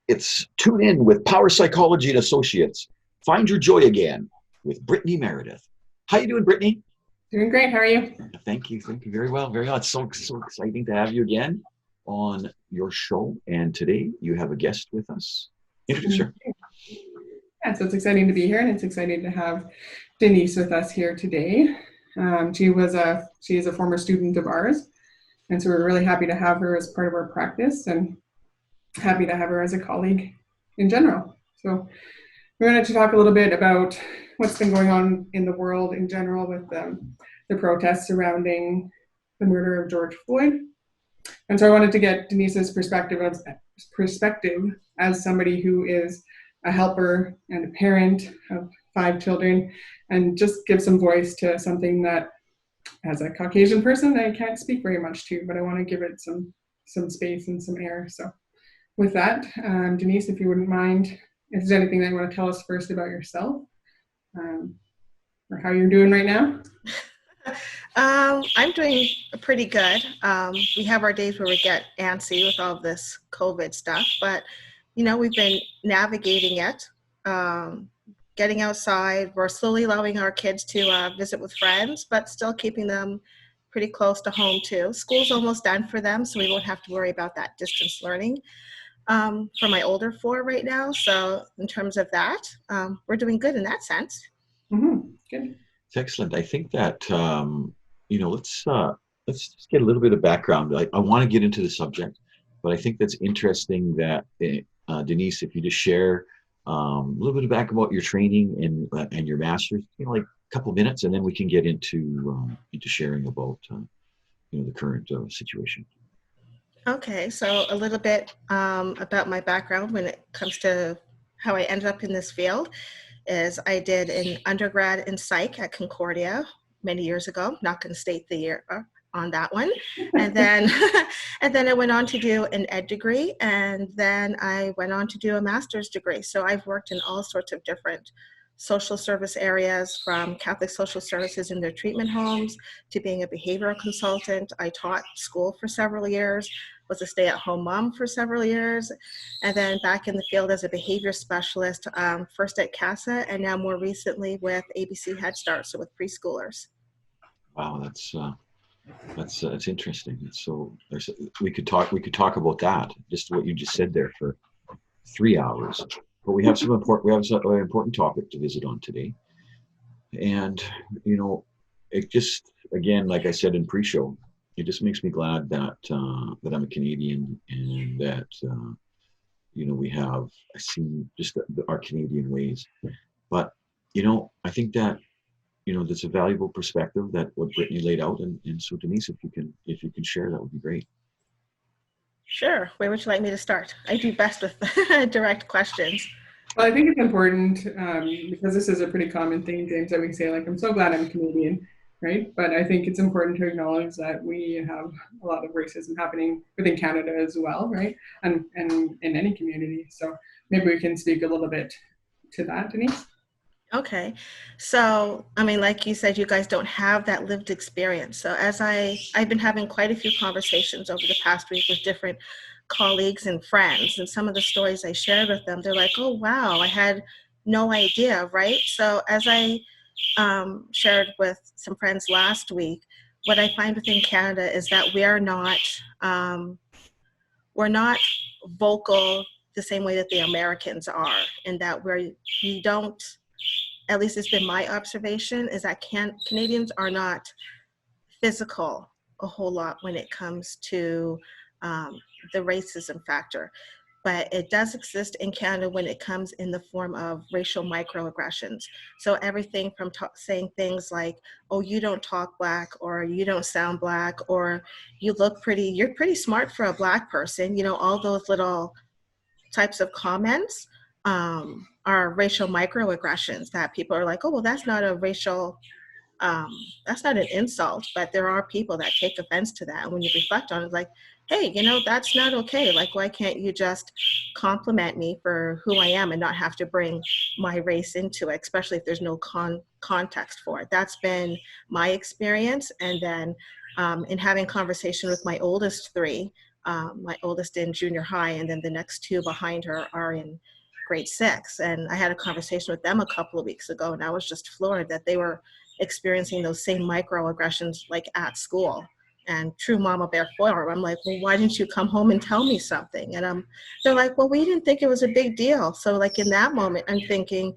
It's Tune In with Power Psychology and Associates. Find your joy again with Brittany Meredith. How you doing, Brittany? Doing great. How are you? Thank you. Thank you. Very well. Very well. It's so exciting to have you again on your show. And today you have a guest with us. Introduce her. Yeah, so it's exciting to be here, and it's exciting to have Denise with us here today. She is a former student of ours, and so we're really happy to have her as part of our practice, and happy to have her as a colleague in general. So we're going to talk a little bit about what's been going on in the world in general with the protests surrounding the murder of George Floyd. And so I wanted to get Denise's perspective as somebody who is a helper and a parent of 5 children, and just give some voice to something that, as a Caucasian person, I can't speak very much to, but I want to give it some space and some air. So with that, Denise, if you wouldn't mind, if there's anything that you want to tell us first about yourself, or how you're doing right now. I'm doing pretty good. We have our days where we get antsy with all this COVID stuff, but we've been navigating it, getting outside. We're slowly allowing our kids to visit with friends, but still keeping them pretty close to home too. School's almost done for them, so we won't have to worry about that distance learning for my older 4 right now. So in terms of that, we're doing good in that sense. Mm-hmm. Good. It's excellent. I think that, let's just get a little bit of background. I want to get into the subject, but I think that's interesting that, Denise, if you just share a little bit back about your training and your master's, like a couple minutes, and then we can get into sharing about, the current situation. Okay, so a little bit about my background when it comes to how I ended up in this field is I did an undergrad in psych at Concordia many years ago. Not going to state the year on that one. And then I went on to do an ed degree, and then I went on to do a master's degree. So I've worked in all sorts of different social service areas, from Catholic social services in their treatment homes to being a behavioral consultant. I taught school for several years, was a stay-at-home mom for several years, and then back in the field as a behavior specialist, first at CASA and now more recently with ABC Head Start, so with preschoolers. Wow, that's interesting. So we could talk about that, just what you just said there, for 3 hours. But we have an important topic to visit on today, and it just, again, like I said in pre-show, it just makes me glad that that I'm a Canadian, and that I see just our Canadian ways. But I think that that's a valuable perspective, that what Brittany laid out, and so Denise, if you can share, that would be great. Sure. Where would you like me to start? I do best with direct questions. Well, I think it's important because this is a pretty common thing, James, that we say, like, I'm so glad I'm Canadian, right? But I think it's important to acknowledge that we have a lot of racism happening within Canada as well, right? And in any community. So maybe we can speak a little bit to that, Denise. Okay. So, like you said, you guys don't have that lived experience. So as I've been having quite a few conversations over the past week with different colleagues and friends, and some of the stories I shared with them, they're like, oh, wow, I had no idea, right? So as I shared with some friends last week, what I find within Canada is that we're not vocal the same way that the Americans are, and that we don't, at least it's been my observation, is that Canadians are not physical a whole lot when it comes to the racism factor. But it does exist in Canada when it comes in the form of racial microaggressions. So everything from saying things like, oh, you don't talk Black, or you don't sound Black, or you're pretty smart for a Black person. All those little types of comments are racial microaggressions that people are like, oh, well, that's not an insult, but there are people that take offense to that. And when you reflect on it, like, hey, that's not okay. Like, why can't you just compliment me for who I am and not have to bring my race into it, especially if there's no context for it? That's been my experience. And then in having conversation with my oldest 3, My oldest in junior high, and then the next two behind her are in grade 6. And I had a conversation with them a couple of weeks ago, and I was just floored that they were experiencing those same microaggressions like at school. And true mama bear form. I'm like, well, why didn't you come home and tell me something? And they're like, well, we didn't think it was a big deal. So like in that moment, I'm thinking,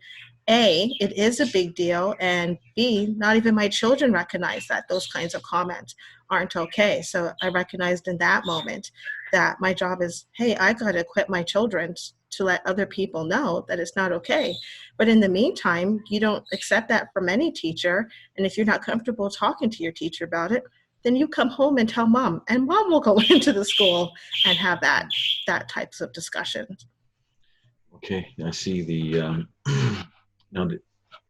A, it is a big deal, and B, not even my children recognize that those kinds of comments aren't okay. So I recognized in that moment that my job is, hey, I got to equip my children to let other people know that it's not okay. But in the meantime, you don't accept that from any teacher. And if you're not comfortable talking to your teacher about it, then you come home and tell mom, and mom will go into the school and have that types of discussions. Okay, I see the now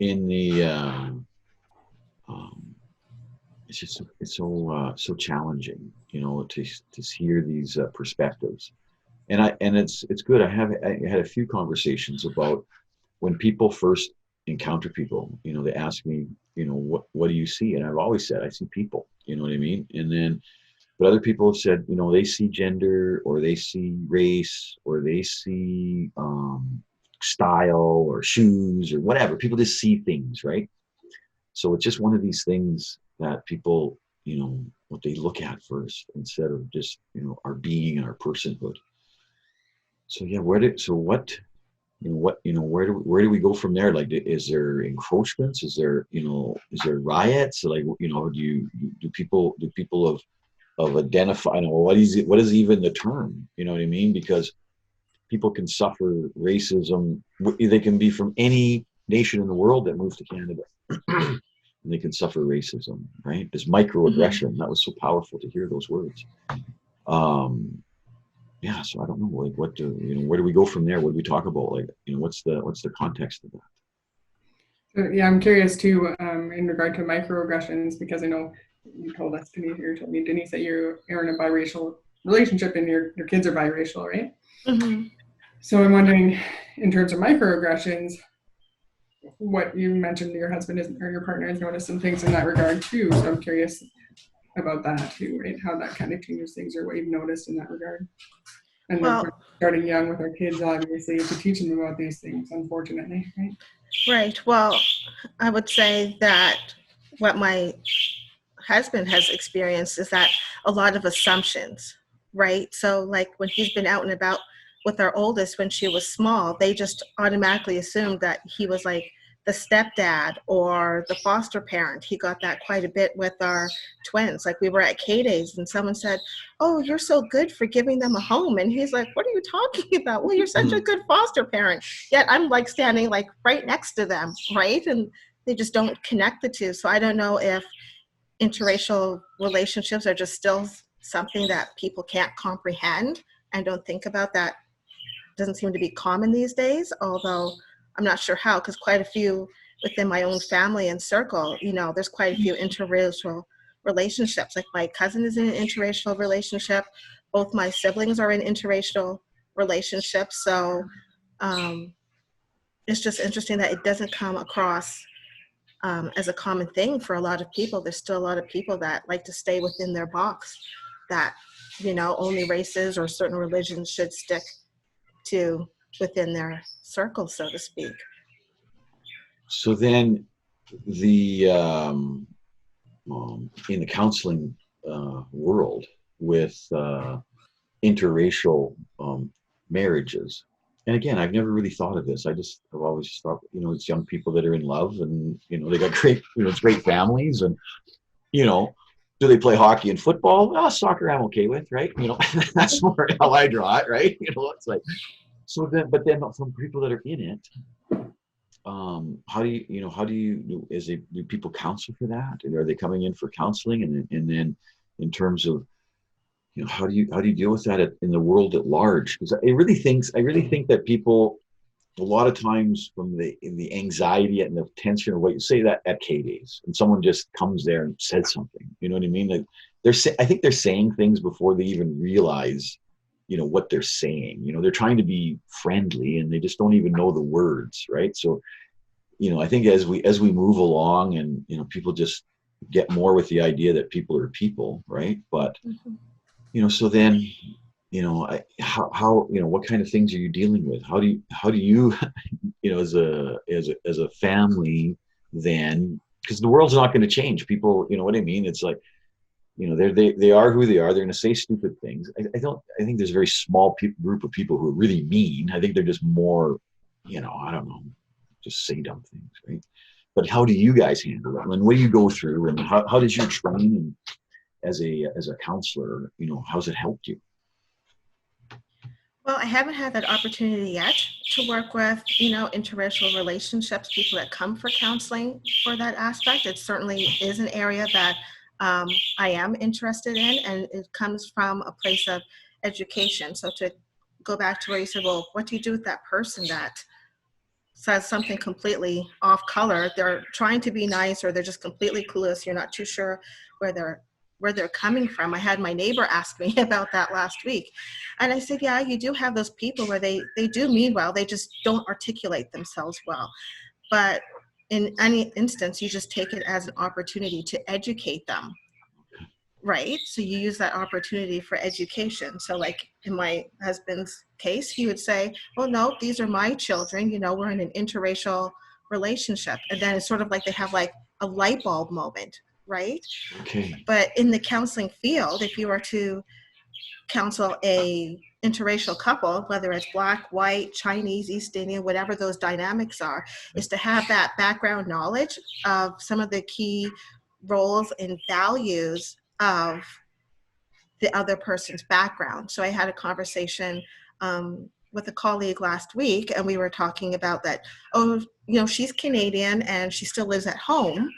in the it's just it's so challenging, you know, to hear these perspectives, and it's good. I had a few conversations about when people first encounter people, you know, they ask me, you know, what do you see? And I've always said, I see people, you know what I mean? And then, but other people have said, you know, they see gender, or they see race, or they see style or shoes or whatever. People just see things, right? So it's just one of these things that people, you know, what they look at first instead of just, you know, our being and our personhood. So yeah, what, you know, where do we go from there? Like, is there encroachments? Is there riots? Like, you know, do people of identify, you know, what is even the term? You know what I mean? Because people can suffer racism. They can be from any nation in the world that moves to Canada. And they can suffer racism, right? This microaggression. Mm-hmm. That was so powerful to hear those words. Yeah, so I don't know, like, where do we go from there? What do we talk about? Like, you know, what's the context of that? So, yeah, I'm curious too, in regard to microaggressions, because I know you told me, Denise, that you're in a biracial relationship and your kids are biracial, right? Mm-hmm. So I'm wondering, in terms of microaggressions, what you mentioned your husband or your partner has noticed some things in that regard too. So I'm curious about that too, right? How that kind of changes things, or what you've noticed in that regard. And then starting young with our kids, obviously, to teach them about these things, unfortunately, right? Right. Well, I would say that what my husband has experienced is that a lot of assumptions, right? So like when he's been out and about with our oldest when she was small, they just automatically assumed that he was like the stepdad or the foster parent. He got that quite a bit with our twins. Like we were at K-Days and someone said, oh, you're so good for giving them a home. And he's like, what are you talking about? Well, you're such a good foster parent. Yet I'm like standing like right next to them, right? And they just don't connect the two. So I don't know if interracial relationships are just still something that people can't comprehend and don't think about. That doesn't seem to be common these days, although I'm not sure how, because quite a few within my own family and circle, you know, there's quite a few interracial relationships. Like my cousin is in an interracial relationship. Both my siblings are in interracial relationships. So it's just interesting that it doesn't come across as a common thing for a lot of people. There's still a lot of people that like to stay within their box, that, you know, only races or certain religions should stick to within their circle, so to speak. So then the in the counseling world with interracial marriages, and again, I've never really thought of this. I've always thought, you know, it's young people that are in love, and, you know, they got great, you know, it's great families, and, you know, do they play hockey and football? Well, soccer I'm okay with, right? You know, that's more how I draw it, right? You know, it's like, so then, but then from people that are in it, how do you do people counsel for that? And are they coming in for counseling? And then in terms of, you know, how do you deal with that in the world at large? Because I really think that people, a lot of times, from the anxiety and the tension of what you say that at K-Days, and someone just comes there and says something, you know what I mean? Like I think they're saying things before they even realize, you know, what they're saying. You know, they're trying to be friendly and they just don't even know the words, right? So, you know, I think as we move along, and, you know, people just get more with the idea that people are people, right? But you know, so then how what kind of things are you dealing with? How do you as a family then, because the world's not going to change. People, you know what I mean? It's like, they are who they are. They're going to say stupid things. I think there's a very small group of people who are really mean. I think they're just more, I don't know, just say dumb things, right? But how do you guys handle it? And what do you go through? And how does your training as a counselor, how's it helped you? Well, I haven't had that opportunity yet to work with, interracial relationships, people that come for counseling for that aspect. It certainly is an area that I am interested in, and it comes from a place of education. So to go back to where you said, well, what do you do with that person that says something completely off color? They're trying to be nice, or they're just completely clueless. You're not too sure where they're coming from. I had my neighbor ask me about that last week. And I said, yeah, you do have those people where they do mean well, they just don't articulate themselves well. But in any instance, you just take it as an opportunity to educate them, right? So you use that opportunity for education. So like in my husband's case, he would say, well, no, these are my children. We're in an interracial relationship. And then it's sort of like they have like a light bulb moment, right? Okay. But in the counseling field, if you were to counsel a interracial couple, whether it's Black, white, Chinese, East Indian, whatever those dynamics are, is to have that background knowledge of some of the key roles and values of the other person's background. So I had a conversation with a colleague last week, and we were talking about that, she's Canadian and she still lives at home.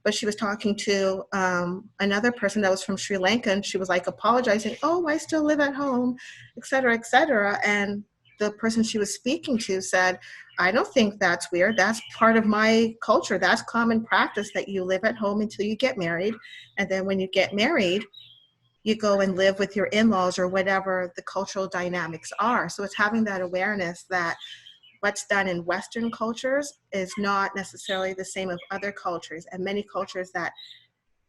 But she was talking to another person that was from Sri Lanka, and she was like apologizing, oh, I still live at home, et cetera, et cetera. And the person she was speaking to said, I don't think that's weird. That's part of my culture. That's common practice, that you live at home until you get married. And then when you get married, you go and live with your in-laws or whatever the cultural dynamics are. So it's having that awareness that what's done in Western cultures is not necessarily the same of other cultures, and many cultures that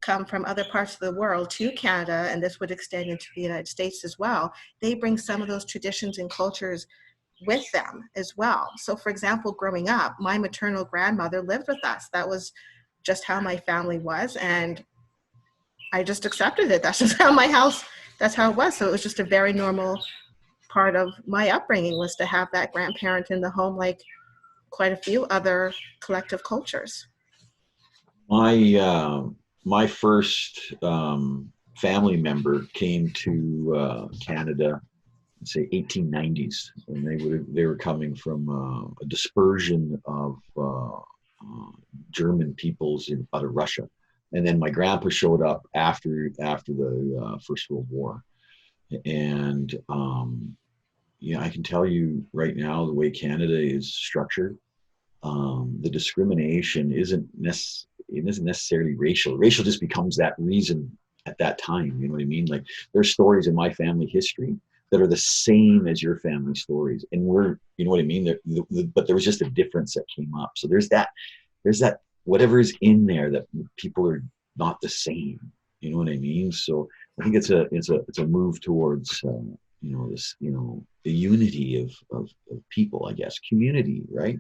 come from other parts of the world to Canada, and this would extend into the United States as well, they bring some of those traditions and cultures with them as well. So for example, growing up, my maternal grandmother lived with us. That was just how my family was, and I just accepted it. That's just how that's how it was. So it was just a very normal part of my upbringing, was to have that grandparent in the home, like quite a few other collective cultures. My first family member came to Canada, let's say 1890s, and they were coming from a dispersion of German peoples out of Russia, and then my grandpa showed up after the First World War, and I can tell you right now, the way Canada is structured, the discrimination isn't necessarily racial. Racial just becomes that reason at that time. You know what I mean? Like, there's stories in my family history that are the same as your family stories, and you know what I mean? But there was just a difference that came up. So there's that whatever is in there, that people are not the same. You know what I mean? So I think it's a move towards the unity of people, I guess, community, right?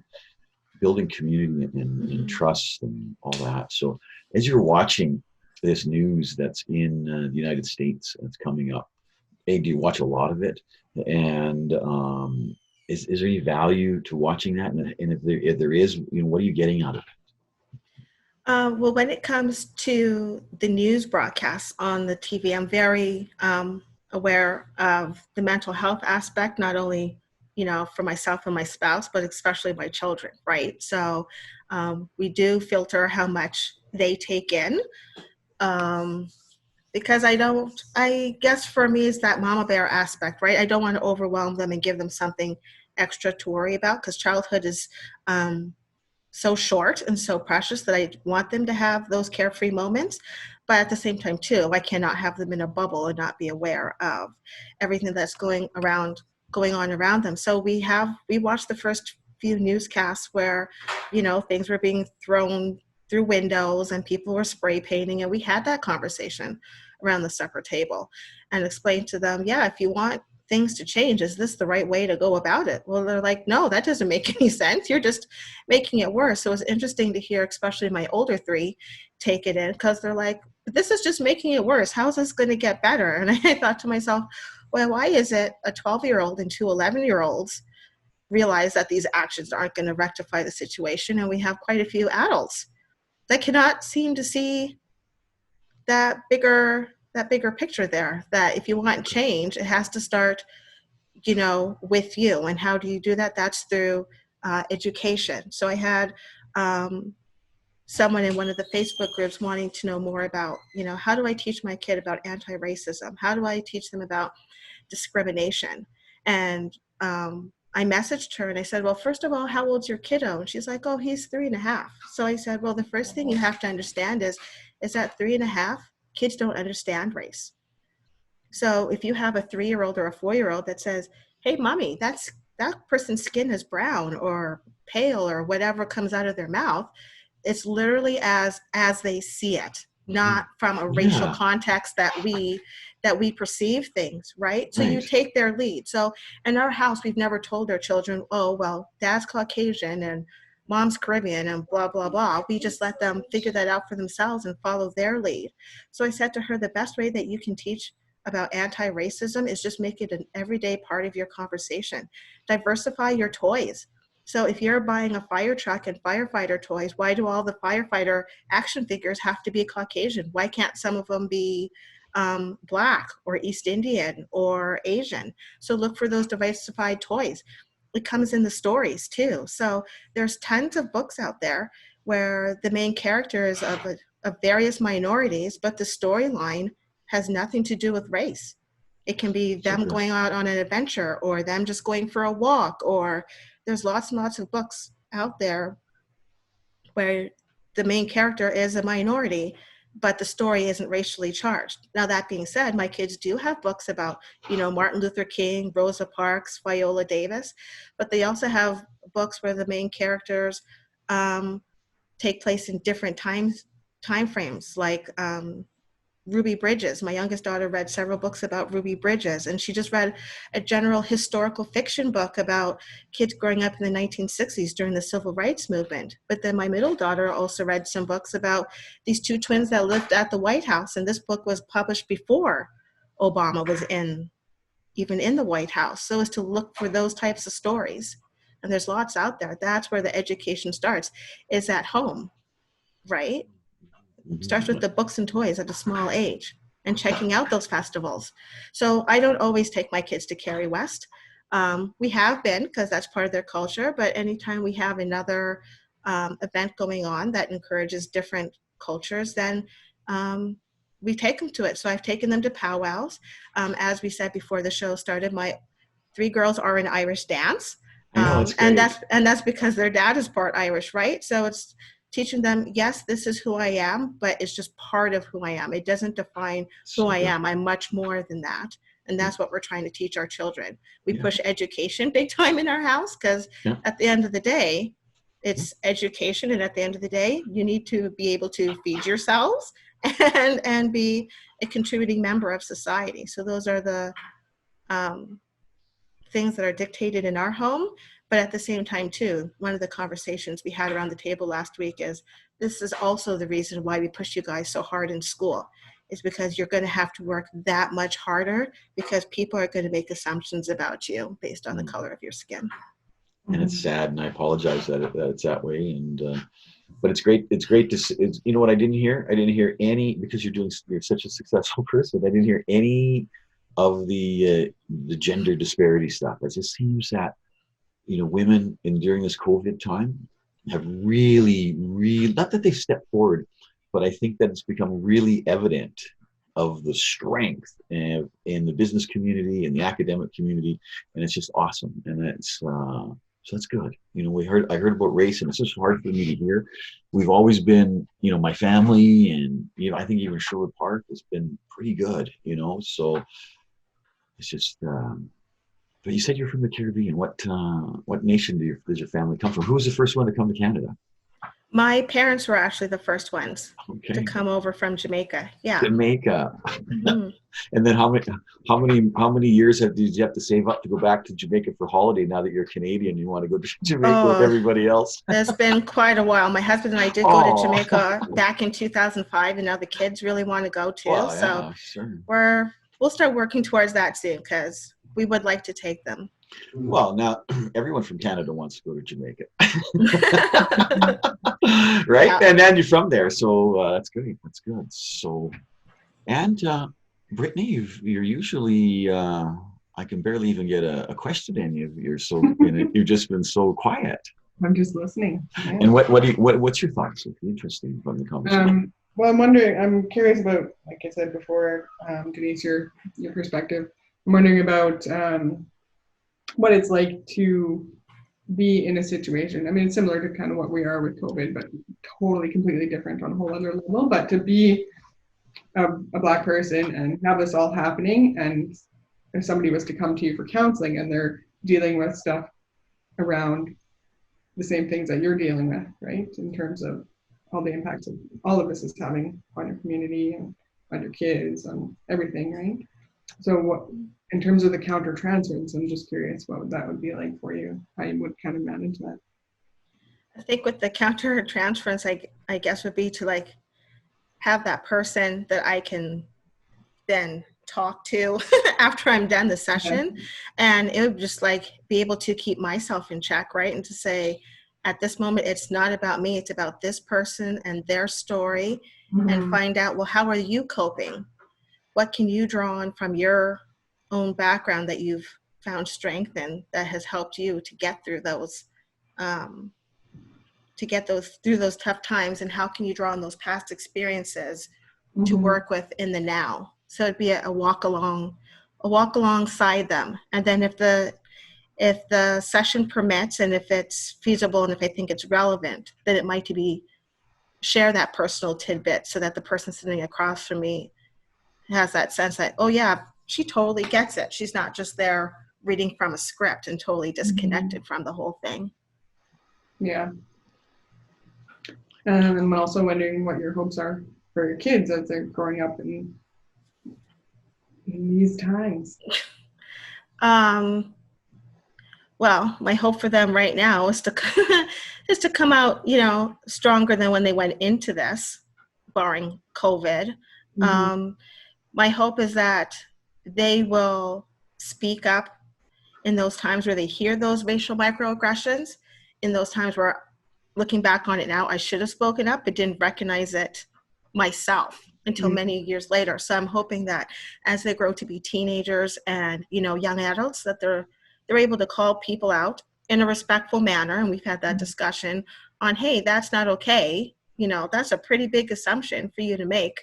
Building community and trust and all that. So as you're watching this news that's in the United States that's coming up, do you watch a lot of it? And is there any value to watching that? And if there is, what are you getting out of it? Well, when it comes to the news broadcasts on the TV, I'm very aware of the mental health aspect, not only, for myself and my spouse, but especially my children, right? So we do filter how much they take in, because I guess for me, it's that mama bear aspect, right? I don't want to overwhelm them and give them something extra to worry about, because childhood is so short and so precious that I want them to have those carefree moments. But at the same time, too, I cannot have them in a bubble and not be aware of everything that's going on around them. So we watched the first few newscasts where, things were being thrown through windows and people were spray painting. And we had that conversation around the supper table and explained to them, yeah, if you want things to change. Is this the right way to go about it? Well, they're like, no, that doesn't make any sense. You're just making it worse. So it's interesting to hear, especially my older three, take it in, because they're like, this is just making it worse. How is this going to get better? And I thought to myself, well, why is it a 12-year-old and two 11-year-olds realize that these actions aren't going to rectify the situation? And we have quite a few adults that cannot seem to see that bigger picture there, that if you want change, it has to start, with you. And how do you do that? That's through education. So I had someone in one of the Facebook groups wanting to know more about, how do I teach my kid about anti-racism? How do I teach them about discrimination? And I messaged her and I said, well, first of all, how old's your kiddo? And she's like, oh, he's 3.5. So I said, well, the first thing you have to understand is that 3.5, kids don't understand race. So if you have a 3-year-old or a 4-year-old that says, hey, mommy, that person's skin is brown or pale or whatever comes out of their mouth, it's literally as they see it, not from a racial context that we perceive things, right? So you take their lead. So in our house, we've never told our children, oh, well, dad's Caucasian and mom's Caribbean and blah, blah, blah. We just let them figure that out for themselves and follow their lead. So I said to her, the best way that you can teach about anti-racism is just make it an everyday part of your conversation. Diversify your toys. So if you're buying a fire truck and firefighter toys, why do all the firefighter action figures have to be Caucasian? Why can't some of them be Black or East Indian or Asian? So look for those diversified toys. It comes in the stories too. So there's tons of books out there where the main character is of various minorities, but the storyline has nothing to do with race. It can be them going out on an adventure or them just going for a walk, or there's lots and lots of books out there where the main character is a minority, but the story isn't racially charged. Now, that being said, my kids do have books about, Martin Luther King, Rosa Parks, Viola Davis, but they also have books where the main characters take place in different time frames, like Ruby Bridges. My youngest daughter read several books about Ruby Bridges, and she just read a general historical fiction book about kids growing up in the 1960s during the civil rights movement. But then my middle daughter also read some books about these two twins that lived at the White House, and this book was published before Obama was even in the White House. So as to look for those types of stories. And there's lots out there. That's where the education starts, is at home, right? Starts with the books and toys at a small age and checking out those festivals. So I don't always take my kids to Cary West. We have been, because that's part of their culture, but anytime we have another event going on that encourages different cultures, then we take them to it. So I've taken them to powwows. As we said before the show started, my 3 girls are in Irish dance. And that's because their dad is part Irish, right? So it's teaching them, yes, this is who I am, but it's just part of who I am. It doesn't define who I am. I'm much more than that. And that's what we're trying to teach our children. We push education big time in our house, because at the end of the day, it's education. And at the end of the day, you need to be able to feed yourselves and be a contributing member of society. So those are the things that are dictated in our home. But at the same time, too, one of the conversations we had around the table last week is, this is also the reason why we push you guys so hard in school, is because you're going to have to work that much harder, because people are going to make assumptions about you based on the color of your skin. And it's sad, and I apologize that it's that way. And but it's great. It's great to you know what I didn't hear? I didn't hear any, because you're such a successful person. I didn't hear any of the gender disparity stuff. It just seems that women during this COVID time have really, not that they've stepped forward, but I think that it's become really evident of the strength in the business community and the academic community, and it's just awesome. And that's so that's good. I heard about race, and it's just hard for me to hear. We've always been, my family, and I think even Sherwood Park has been pretty good. So it's just. But you said you're from the Caribbean. What nation does your family come from? Who was the first one to come to Canada? My parents were actually the first ones to Okay. come over from Jamaica. Yeah. Jamaica. Mhm. And then how many years did you have to save up to go back to Jamaica for holiday now that you're Canadian? You want to go to Jamaica with Oh, everybody else? it's been quite a while. My husband and I did go to Oh, Jamaica back in 2005, and now the kids really want to go too. well, So yeah, sure. we'll start working towards that soon because we would like to take them. Well, now everyone from Canada wants to go to Jamaica, right? Yeah. And then you're from there, so that's good. That's good. So, and Brittany, you're usually I can barely even get a question in you. You've just been so quiet. I'm just listening. Yeah. And what's your thoughts? It's interesting from the conversation. Well, I'm curious about, like I said before, Denise, your perspective. I'm wondering about what it's like to be in a situation. I mean, it's similar to kind of what we are with COVID, but totally, completely different on a whole other level. But to be a Black person and have this all happening, and if somebody was to come to you for counseling and they're dealing with stuff around the same things that you're dealing with, right? In terms of all the impacts of all of this is having on your community and on your kids and everything, right? So what, in terms of the counter transference, I'm just curious what that would be like for you, how you would kind of manage that. I think with the counter transference, I guess would be to like have that person that I can then talk to after I'm done the session. And it would just like be able to keep myself in check, right? And to say, at this moment, it's not about me, it's about this person and their story, and find out, well, how are you coping? What can you draw on from your own background that you've found strength in that has helped you to get through those through those tough times, and how can you draw on those past experiences to work with in the now? So it'd be a walk alongside them. And then if the session permits and if it's feasible and if I think it's relevant, then it might be share that personal tidbit so that the person sitting across from me has that sense that, oh yeah, she totally gets it. She's not just there reading from a script and totally disconnected from the whole thing. Yeah. And I'm also wondering what your hopes are for your kids as they're growing up in these times. Well, my hope for them right now is to come out, stronger than when they went into this, barring COVID. My hope is that they will speak up in those times where they hear those racial microaggressions, in those times where, looking back on it now, I should have spoken up but didn't recognize it myself until many years later. So I'm hoping that as they grow to be teenagers and, young adults, that they're able to call people out in a respectful manner. And we've had that discussion on, hey, that's not okay. That's a pretty big assumption for you to make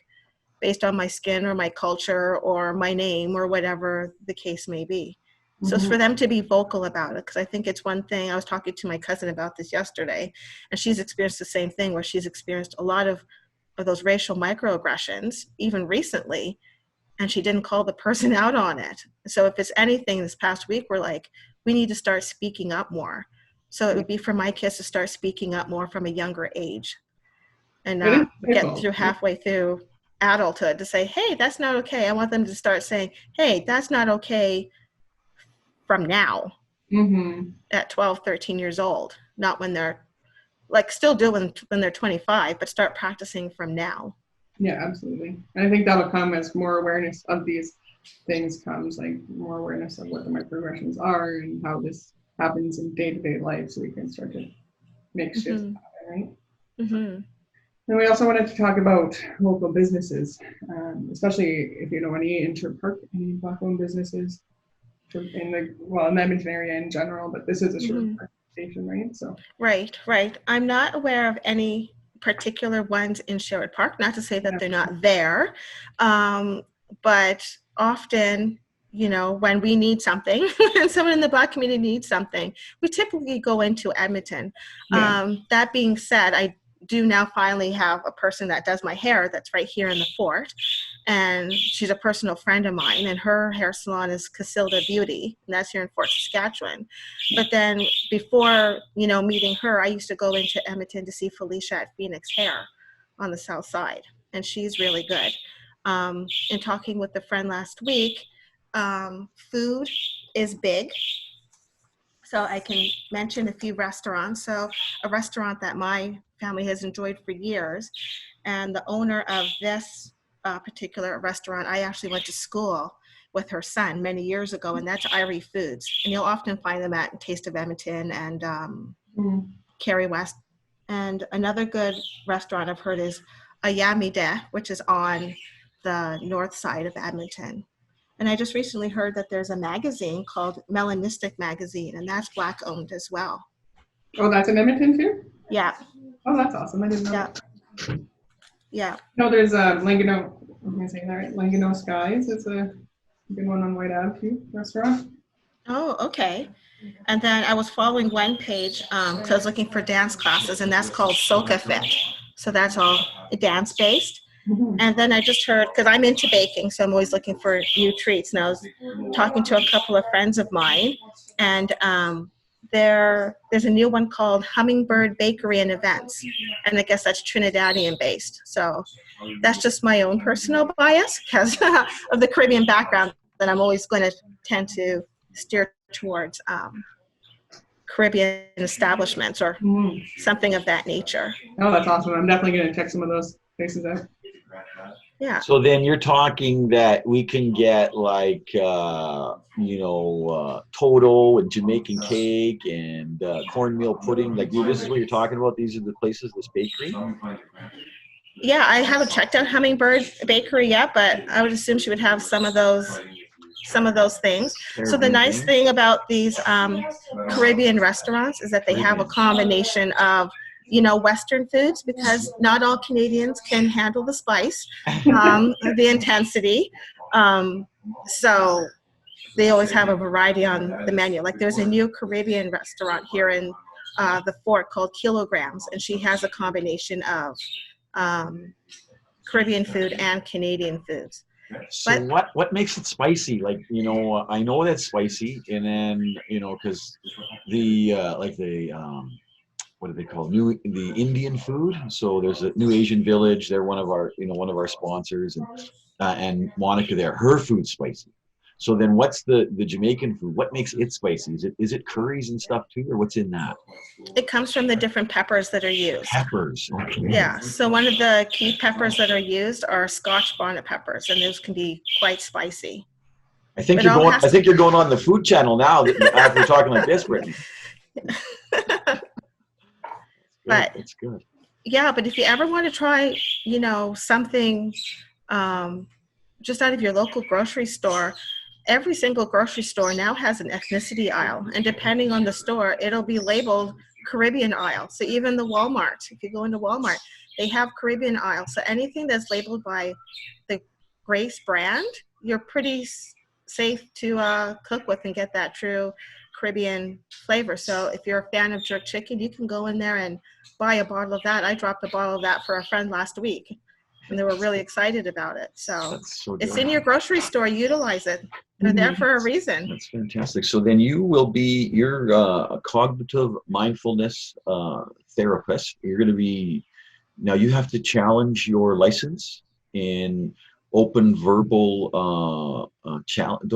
based on my skin or my culture or my name or whatever the case may be. So it's for them to be vocal about it, because I think it's one thing. I was talking to my cousin about this yesterday, and she's experienced the same thing, where she's experienced a lot of those racial microaggressions, even recently, and she didn't call the person out on it. So if it's anything this past week, we're like, we need to start speaking up more. So it would be for my kids to start speaking up more from a younger age and not get through halfway through adulthood to say, hey, that's not okay. I want them to start saying, hey, that's not okay from now at 12, 13 years old, not when they're still doing when they're 25, but start practicing from now. Yeah, absolutely. And I think that'll come as more awareness of these things comes, like more awareness of what the microaggressions are and how this happens in day-to-day life, so we can start to make shifts happen, right? And we also wanted to talk about local businesses, especially if you know any any Black-owned businesses in the Edmonton area in general, but this is a short station, right? So right. I'm not aware of any particular ones in Sherwood Park. Not to say that they're not there, but often, when we need something, and someone in the Black community needs something, we typically go into Edmonton. That being said, I do now finally have a person that does my hair that's right here in the fort. And she's a personal friend of mine, and her hair salon is Casilda Beauty, and that's here in Fort Saskatchewan. But then before, meeting her, I used to go into Edmonton to see Felicia at Phoenix Hair on the south side, and she's really good. In talking with a friend last week, food is big. So I can mention a few restaurants. So a restaurant that my family has enjoyed for years, and the owner of this particular restaurant, I actually went to school with her son many years ago, and that's Irie Foods. And you'll often find them at Taste of Edmonton and Kerry West. And another good restaurant I've heard is Ayamide, which is on the north side of Edmonton. And I just recently heard that there's a magazine called Melanistic Magazine, and that's Black owned as well. Oh, that's in Edmonton too? Yeah. Oh, that's awesome. I didn't know. Yeah. That. Yeah. No, there's Langano, am I saying that right? Langano Skies. It's a good one on White Ave too, restaurant. Oh, okay. And then I was following one page because I was looking for dance classes, and that's called Soca Fit. So that's all dance based. And then I just heard, because I'm into baking, so I'm always looking for new treats. And I was talking to a couple of friends of mine, and there's a new one called Hummingbird Bakery and Events. And I guess that's Trinidadian based. So that's just my own personal bias because of the Caribbean background that I'm always going to tend to steer towards Caribbean establishments or something of that nature. Oh, that's awesome. I'm definitely going to check some of those places out. Yeah. So then you're talking that we can get like, Toto and Jamaican cake and cornmeal pudding. Like this is what you're talking about. These are the places, this bakery. Yeah, I haven't checked out Hummingbird Bakery yet, but I would assume she would have some of those things. So the nice thing about these Caribbean restaurants is that they have a combination of Western foods, because not all Canadians can handle the spice, the intensity. So they always have a variety on the menu. Like there's a new Caribbean restaurant here in the fort called Kilograms, and she has a combination of Caribbean food and Canadian foods. So what makes it spicy? Like, I know that's spicy, and then, because what do they call the Indian food? So there's a New Asian Village. They're one of our sponsors, and Monica there, her food's spicy. So then what's the Jamaican food? What makes it spicy? Is it curries and stuff too, or what's in that? It comes from the different peppers that are used. Peppers, okay. Yeah, so one of the key peppers that are used are Scotch bonnet peppers, and those can be quite spicy. I think you're going on the Food Channel now after talking like this, Brittany. But that's good. Yeah, but if you ever want to try, something just out of your local grocery store, every single grocery store now has an ethnicity aisle, and depending on the store, it'll be labeled Caribbean aisle. So even the Walmart, if you go into Walmart, they have Caribbean aisle. So anything that's labeled by the Grace brand, you're pretty safe to cook with and get that true Caribbean flavor. So if you're a fan of jerk chicken, you can go in there and buy a bottle of that. I dropped a bottle of that for a friend last week, and they were really excited about it. So it's in your grocery store. Utilize it. They're there for a reason. That's fantastic. So then you're a cognitive mindfulness therapist. You're going to be, now you have to challenge your license in open verbal challenge.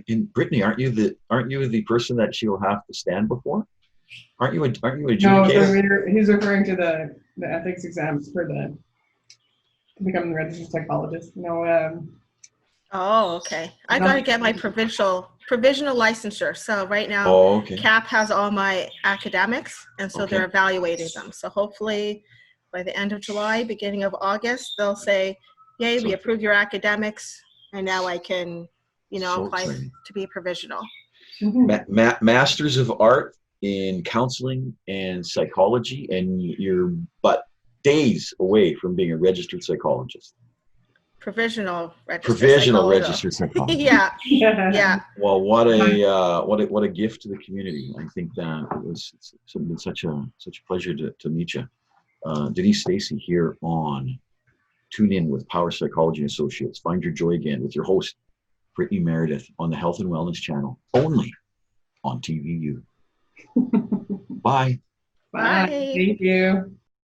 And Brittany, aren't you the person that she'll have to stand before? Aren't you adjudicator? No, he's referring to the ethics exams to become the registered psychologist. Oh, okay. I got to get my provisional licensure. So right now, okay. CAP has all my academics, and so they're evaluating them. So hopefully by the end of July, beginning of August, they'll say, yay, we approve your academics, and now I can, apply to be provisional. Masters of Art in Counseling and Psychology, and you're but days away from being a registered psychologist. Provisional registered psychologist. Yeah. Well, what a gift to the community. I think that it's been such a pleasure to meet you. Denise Stacey here on Tune In with Power Psychology and Associates. Find your joy again with your host, Brittany Meredith, on the Health and Wellness Channel, only on TVU. Bye. Bye. Bye. Thank you.